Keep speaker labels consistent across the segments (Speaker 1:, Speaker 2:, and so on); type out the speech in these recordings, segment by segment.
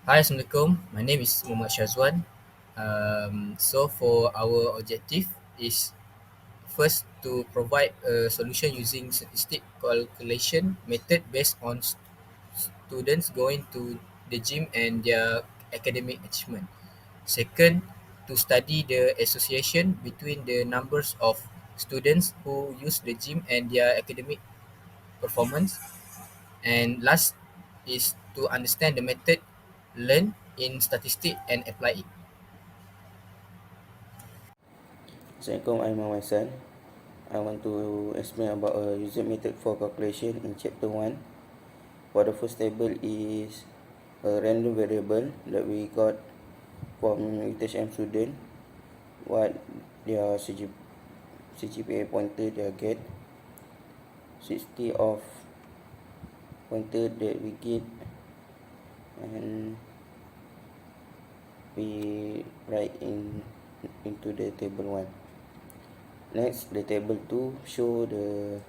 Speaker 1: Hi, Assalamualaikum. My name is Muhammad Shazwan. So for our objective is first to provide a solution using statistic calculation method based on students going to the gym and their academic achievement. Second, to study the association between the numbers of students who use the gym and their academic performance. And last is to understand the method learned in statistics and apply it.
Speaker 2: Assalamualaikum, I'm Muhammad San. I want to explain about a user method for calculation in chapter 1. For the first table is a random variable that we got from UTHM student, what their CGPA pointer they get, 60 of pointer that we get, and we write into the table 1. Next, the table 2 show the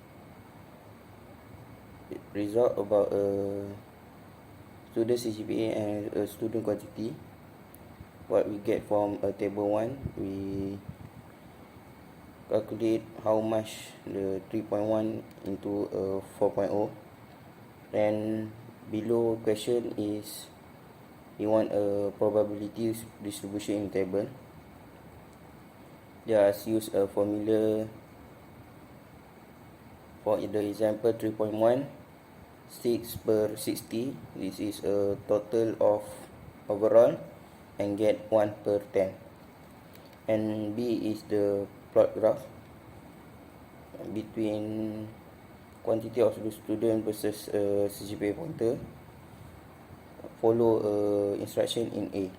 Speaker 2: result about a student CGPA and a student quantity. What we get from a table 1, we calculate how much the 3.1 into a 4.0. Then below question is we want a probability distribution in table. Just use a formula for the example 3.1, 6 per 60. This is a total of overall and get 1 per 10. And B is the plot graph between quantity of the student versus CGPA pointer. Follow instruction in A.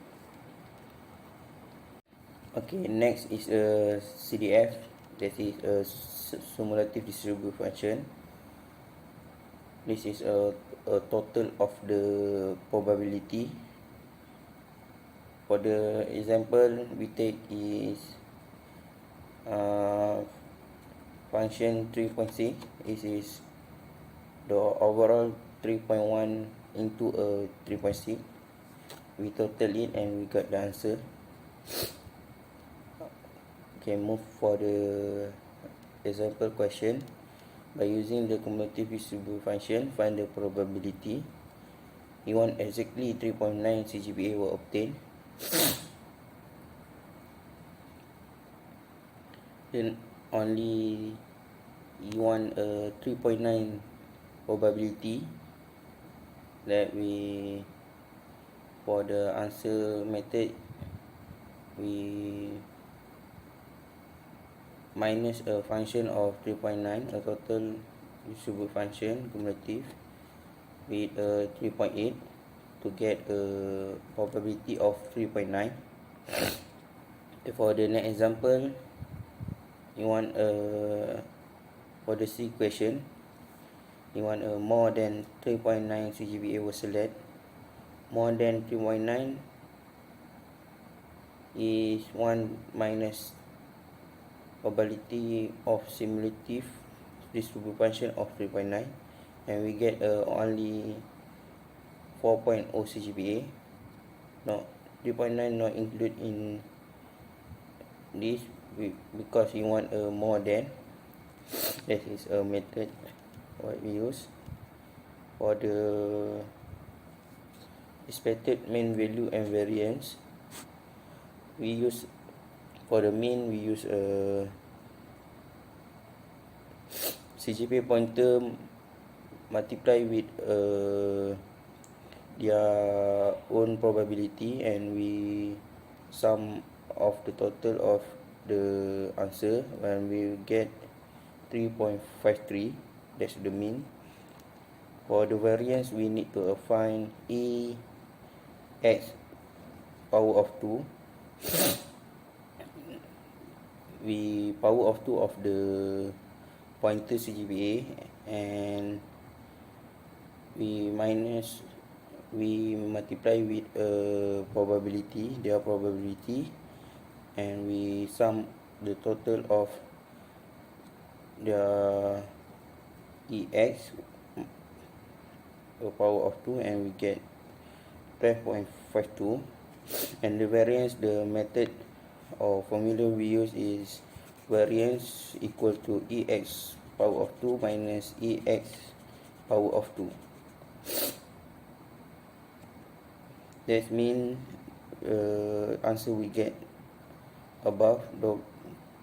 Speaker 2: Okay, next is a CDF, that is a cumulative distributive function. This is a total of the probability. For the example we take is function 3.6. This is the overall 3.1 into a 3.6. We total it and we got the answer. Okay, move for the example question. By using the cumulative distributive function, find the probability. You want exactly 3.9 CGPA will obtain. Then only you want a 3.9 probability that we, for the answer method, we minus a function of 3.9, a total distributive function cumulative with 3.8 to get a probability of 3.9. For the next example, you want for the C question, you want a more than 3.9 CGPA was select. More than 3.9 is 1 minus probability of simulative distributive function of 3.9, and we get only 4.0 CGPA. No, 3.9 not included in this because you want a more than. That is a method what we use. For the expected mean value and variance, we use, for the mean we use a CGPA pointer multiply with their own probability, and we sum of the total of the answer, and we get 3.53. That's the mean. For the variance, we need to find A x power of 2. We power of 2 of the pointer CGPA, and we multiply with probability, their probability, and we sum the total of the ex, a power of 2, and we get 12.53. 0.52, and the variance, the method or formula we use is variance equal to EX power of 2 minus EX power of 2. That means answer we get above the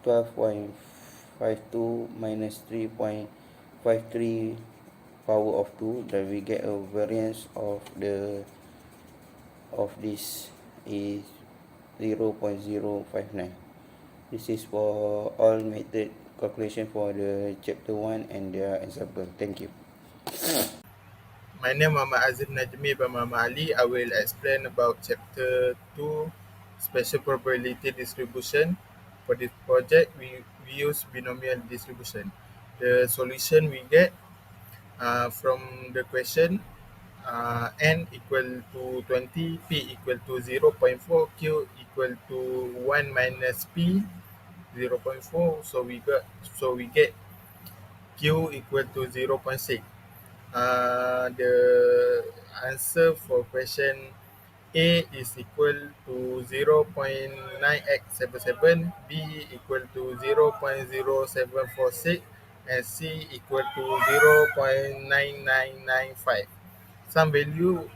Speaker 2: 12.52 minus 3.53 power of 2, that we get a variance of this is 0.059. This is for all method calculation for the chapter 1 and their example. Thank you.
Speaker 3: My name is Muhammad Azim Najmi bin Muhammad Ali. I will explain about chapter 2, special probability distribution. For this project, we use binomial distribution. The solution we get from the question, n equal to 20, p equal to 0.4, q equal to 1 minus p 0.4. So we get q equal to 0.6. The answer for question A is equal to 0.9877, B equal to 0.0746, and C equal to 0.9995. Some value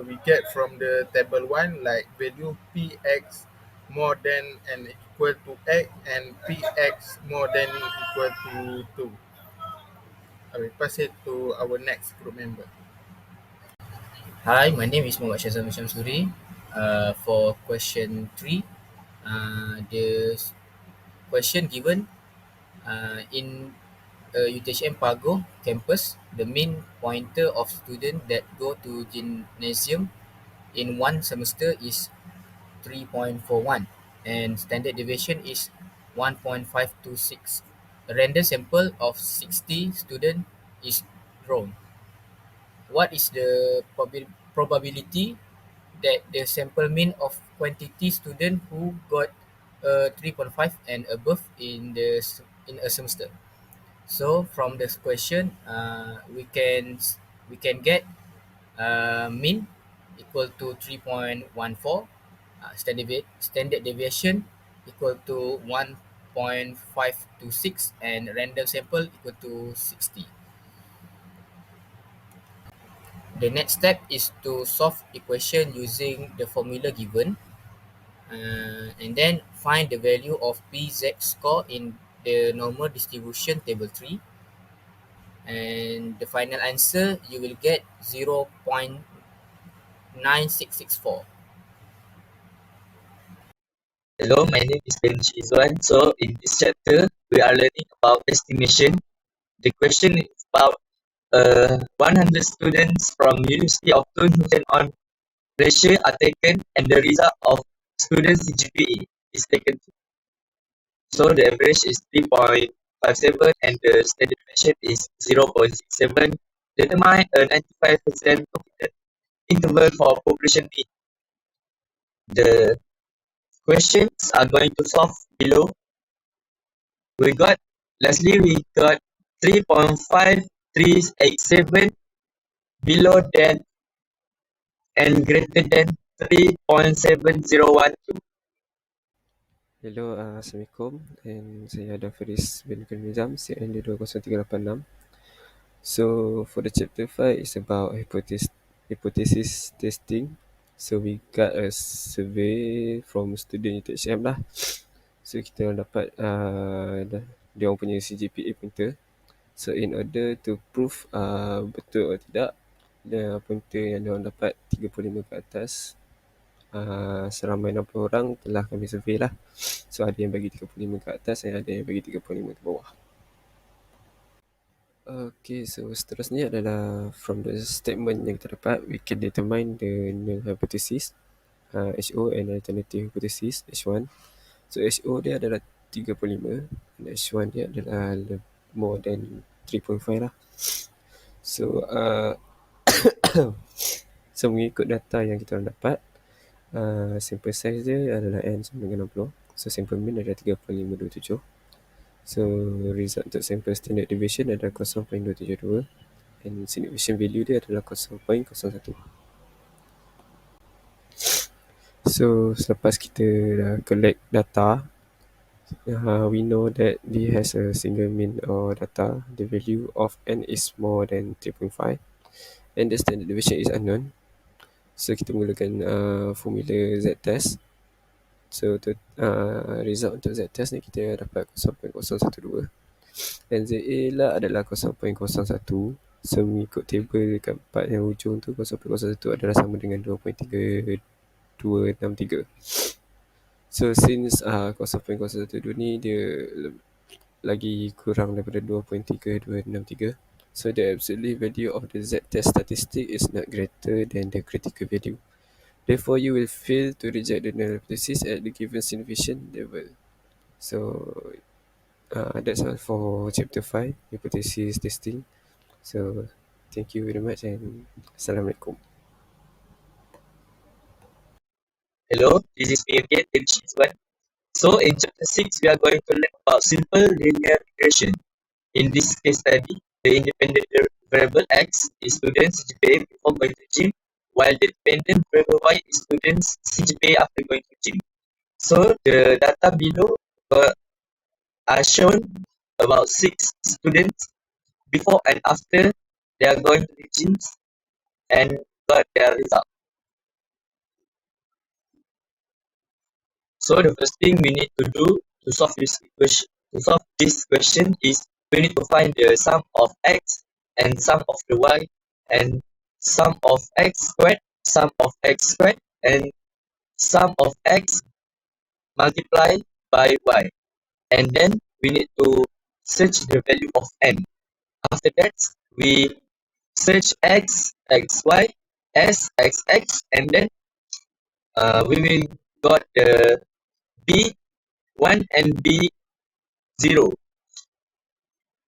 Speaker 3: we get from the table 1, like value Px more than and equal to x and Px more than equal to 2. I will pass it to our next group member.
Speaker 1: Hi, my name is Muhammad Shazam Shamsuri. For question 3, the question given in UTHM Pago campus, the mean pointer of students that go to gymnasium in one semester is 3.41 and standard deviation is 1.526. A random sample of 60 students is drawn. What is the probability that the sample mean of quantity student who got 3.5 and above in a semester? So from this question, we can get mean equal to 3.14, standard deviation equal to 1.526, and random sample equal to 60. The next step is to solve equation using the formula given, and then find the value of PZ score in the normal distribution table 3, and the final answer you will get 0.9664.
Speaker 4: Hello, my name is Ben Shizwan. So in this chapter, we are learning about estimation. The question is about 100 students from University of Tun Hussein on Malaysia are taken, and the result of students' GPA is taken. So the average is 3.57 and the standard deviation is 0.67. Determine a 95% confidence interval for population mean. The questions are going to solve below. We got we got 3.5387 below that and greater than 3.7012.
Speaker 5: Hello, Assalamualaikum, and saya ada Faris bin Nizam, CND 20386. So for the chapter 5 is about hypothesis testing. So we got a survey from student UTHM lah. So kita orang dapat dia orang punya CGPA pointer. So in order to prove betul atau tidak, pointer yang dia orang dapat 35 ke atas, seramai 60 orang telah kami survey lah. So ada yang bagi 35 ke atas dan ada yang bagi 35 ke bawah. Okay, so seterusnya adalah from the statement yang kita dapat, we can determine the null hypothesis, HO and alternative hypothesis, H1. So HO dia adalah 35 dan H1 dia adalah more than 3.5 lah. So so mengikut data yang kita orang dapat, sample size dia adalah N sama dengan 60. So sample mean adalah 3.527. So result untuk sample standard deviation adalah 0.272 and significant value dia adalah 0.01. So selepas kita dah collect data, we know that D has a single mean or data. The value of n is more than 3.5 and the standard deviation is unknown. So kita mulakan formula z-test. So result untuk z-test ni kita dapat 0.012 dan ZA lah adalah 0.01. So mengikut table dekat part yang hujung tu, 0.01 adalah sama dengan 2.3263. So since 0.012 ni dia lagi kurang daripada 2.3263, so the absolute value of the z-test statistic is not greater than the critical value. Therefore, you will fail to reject the null hypothesis at the given signification level. So that's all for chapter 5, hypothesis testing. So thank you very much and Assalamualaikum.
Speaker 4: Hello, this is me again, Ishwan. So in chapter 6, we are going to learn about simple linear regression. In this case study, the independent variable x is students' CGPA before going to gym, while the dependent variable y is students' CGPA after going to gym. So the data below are shown about 6 students before and after they are going to the gyms and got their result. So the first thing we need to do to solve this question is we need to find the sum of x and sum of the y and sum of x squared, sum of x squared, and sum of x multiplied by y. And then we need to search the value of n. After that, we search x, xy, s, xx, and then we will got the b1 and b0.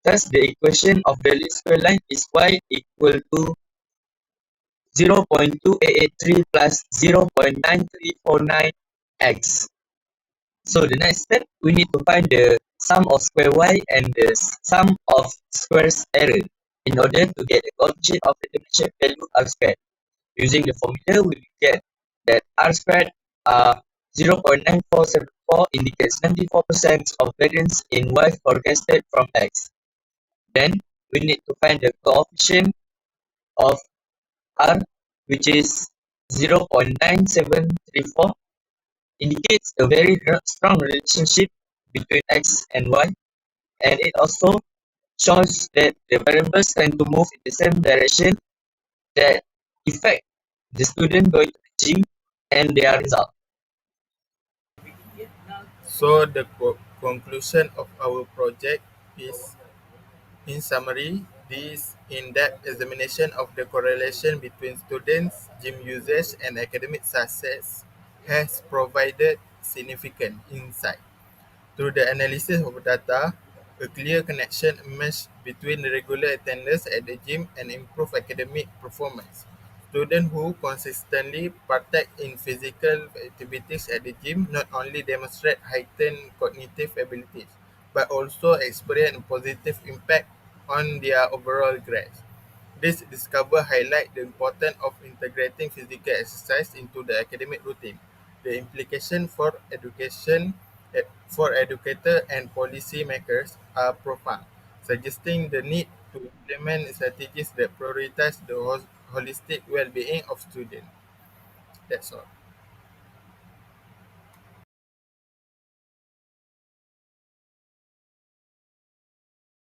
Speaker 4: Thus, the equation of the least square line is y equal to 0.2883 plus 0.9349x. So the next step, we need to find the sum of square y and the sum of squares error in order to get the coefficient of the dimension value r squared. Using the formula, we will get that r squared 0.9474 indicates 94% of variance in y forecasted from x. Then we need to find the coefficient of r, which is 0.9734, indicates a very strong relationship between x and y, and it also shows that the variables tend to move in the same direction that affect the student going to the gym and their result.
Speaker 3: So the conclusion of our project is, in summary, this in-depth examination of the correlation between students' gym usage and academic success has provided significant insight. Through the analysis of data, a clear connection emerged between the regular attendance at the gym and improved academic performance. Students who consistently partake in physical activities at the gym not only demonstrate heightened cognitive abilities, but also experience a positive impact on their overall grades. This discovery highlights the importance of integrating physical exercise into the academic routine. The implications for educators and policymakers are profound, suggesting the need to implement strategies that prioritize the holistic well-being of students. That's all.